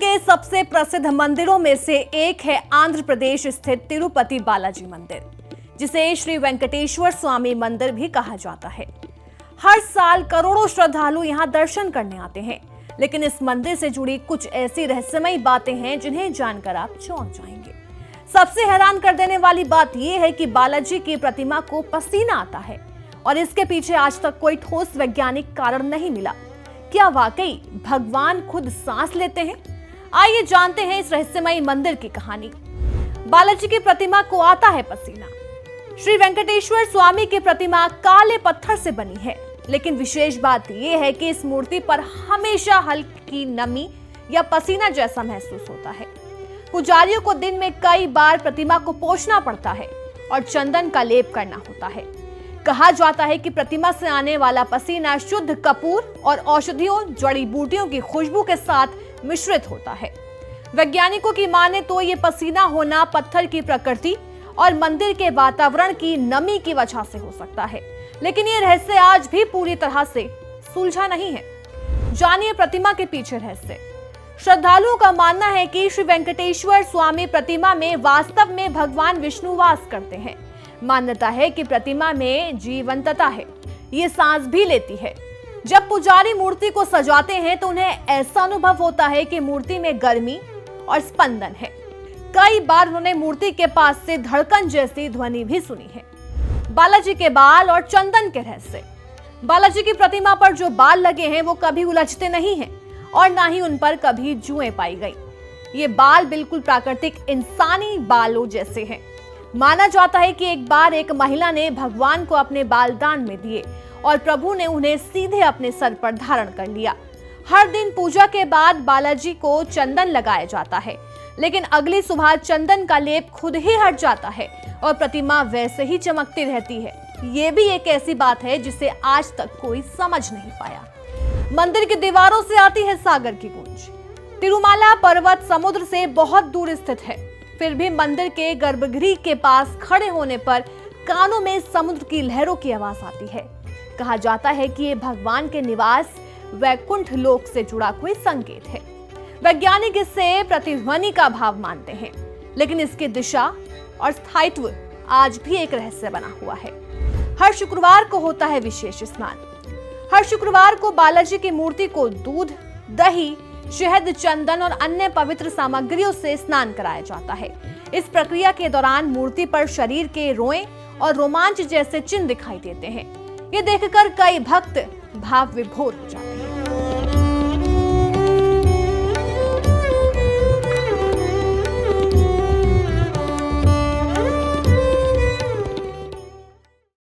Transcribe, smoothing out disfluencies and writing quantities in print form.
के सबसे प्रसिद्ध मंदिरों में से एक है आंध्र प्रदेश स्थित तिरुपति बालाजी मंदिर, जिसे श्री वेंकटेश्वर स्वामी मंदिर भी कहा जाता है। हर साल करोड़ों श्रद्धालु यहां दर्शन करने आते हैं, लेकिन इस मंदिर से जुड़ी कुछ ऐसी रहस्यमयी बातें हैं जिन्हें जानकर आप चौंक जाएंगे। सबसे हैरान कर देने वाली बात यह है कि बालाजी की प्रतिमा को पसीना आता है और इसके पीछे आज तक कोई ठोस वैज्ञानिक कारण नहीं मिला। क्या वाकई भगवान खुद सांस लेते हैं? आइए जानते हैं इस रहस्यमयी मंदिर की कहानी। बालाजी की प्रतिमा को आता है पसीना। श्री वेंकटेश्वर स्वामी की प्रतिमा काले पत्थर से बनी है, लेकिन विशेष बात यह है कि इस मूर्ति पर हमेशा हल्की नमी या पसीना जैसा महसूस होता है। पुजारियों को दिन में कई बार प्रतिमा को पोंछना पड़ता है और चंदन का लेप करना होता है। कहा जाता है कि प्रतिमा से आने वाला पसीना शुद्ध कपूर और औषधियों, जड़ी बूटियों की खुशबू के साथ मिश्रित होता है। वैज्ञानिकों की माने तो ये पसीना होना पत्थर की प्रकृति और मंदिर के वातावरण की नमी की वजह से हो सकता है, लेकिन ये रहस्य आज भी पूरी तरह से सुलझा नहीं है। जानिए प्रतिमा के पीछे रहस्य। श्रद्धालुओं का मानना है कि श्री वेंकटेश्वर स्वामी प्रतिमा में वास्तव में भगवान विष्णु वास करते हैं। मान्यता है कि प्रतिमा में जीवंतता है, ये सांस भी लेती है। जब पुजारी मूर्ति को सजाते हैं तो उन्हें ऐसा अनुभव होता है कि मूर्ति में गर्मी और स्पंदन है। कई बार उन्होंने मूर्ति के पास से धड़कन जैसी ध्वनि भी सुनी है। बालाजी के बाल और चंदन के रहस्य। बालाजी की प्रतिमा पर जो बाल लगे हैं वो कभी उलझते नहीं हैं और ना ही उन पर कभी जुएं पाई गई। ये बाल बिल्कुल प्राकृतिक इंसानी बालों जैसे हैं। माना जाता है कि एक बार एक महिला ने भगवान को अपने बाल दान में दिए और प्रभु ने उन्हें सीधे अपने सर पर धारण कर लिया। हर दिन पूजा के बाद बालाजी को चंदन लगाया जाता है, लेकिन अगली सुबह चंदन का लेप खुद ही हट जाता है और प्रतिमा वैसे ही चमकती रहती है। ये भी एक ऐसी बात है जिसे आज तक कोई समझ नहीं पाया। मंदिर की दीवारों से आती है सागर की गूंज। तिरुमाला पर्वत समुद्र से बहुत दूर स्थित है, फिर भी मंदिर के गर्भगृह के पास खड़े होने पर कानों में समुद्र की लहरों की आवाज आती है। कहा जाता है कि ये भगवान के निवास वैकुंठ लोक से जुड़ा कोई संकेत है। वैज्ञानिक इससे प्रतिध्वनि का भाव मानते हैं, लेकिन इसकी दिशा और स्थायित्व आज भी एक रहस्य बना हुआ है। हर शुक्रवार को होता है विशेष स्नान। हर शुक्रवार को बालाजी की मूर्ति को दूध, दही, शहद, चंदन और अन्य पवित्र सामग्रियों से स्नान कराया जाता है। इस प्रक्रिया के दौरान मूर्ति पर शरीर के रोएं और रोमांच जैसे चिन्ह दिखाई देते हैं। ये देखकर कई भक्त भाव विभोर हो जाते हैं।